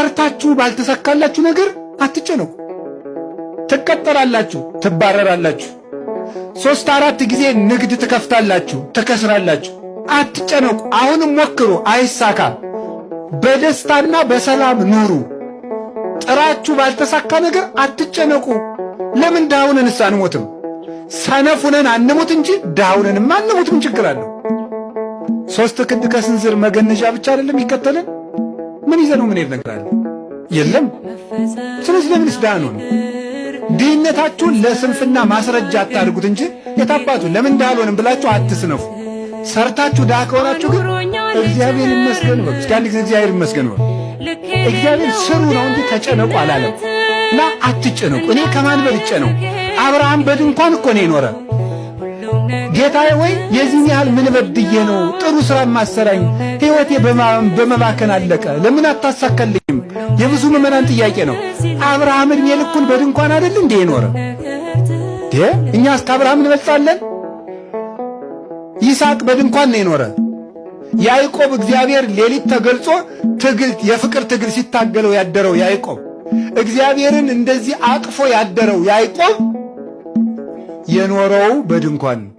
ሰርታችሁ ባልተሳካላችሁ ነገር አትጨነቁ። ትቀጠራላችሁ፣ ትባረራላችሁ። 3-4 ጊዜ ንግድ ትከፍታላችሁ፣ ትከስራላችሁ። አትጨነቁ። አሁንም ሞክሩ፣ አይሳካም። በደስታና በሰላም ኑሩ። ጥራችሁ ባልተሳካ ነገር አትጨነቁ። ለምን ዳውነንስ አንሞትም? ሰነፉነን አንሞት እንጂ ዳውነንማ አንሞት። ምን ችግር አለው? 3 ክንድ ከስንዝር መገነዣ ብቻ አይደለም ይከተለን? ምን ይዘነው ምን ነገር አለ? የለም። ስለዚህ ለምንስ ዳኑ ነው? ድህነታችሁን ለስንፍና ማስረጃ አታድርጉት እንጂ የታባቱ ለምን ዳልሆንም ብላችሁ አትስነፉ። ሰርታችሁ ዳ ከሆናችሁ ግን እግዚአብሔር ይመስገን በሉ። እስኪ አንድ ጊዜ እግዚአብሔር ይመስገን በሉ። እግዚአብሔር ስሩ ነው እንጂ ተጨነቁ አላለም። እና አትጨነቁ። እኔ ከማን በልጬ ነው? አብርሃም በድንኳን እኮ ነው የኖረ። ጌታዬ ወይ የዚህን ያህል ምን በድዬ ነው ጥሩ ሥራ ማሰራኝ? ሕይወቴ በመባከን አለቀ፣ ለምን አታሳካልኝም? የብዙ ምዕመናን ጥያቄ ነው። አብርሃም ዕድሜ ልኩን በድንኳን አይደል እንዴ የኖረ? እኛስ ከአብርሃም እንበልጣለን? ይስሐቅ በድንኳን ነው የኖረ። ያዕቆብ እግዚአብሔር ሌሊት ተገልጾ የፍቅር ትግል ሲታገለው ያደረው ያዕቆብ፣ እግዚአብሔርን እንደዚህ አቅፎ ያደረው ያዕቆብ የኖረው በድንኳን ነው።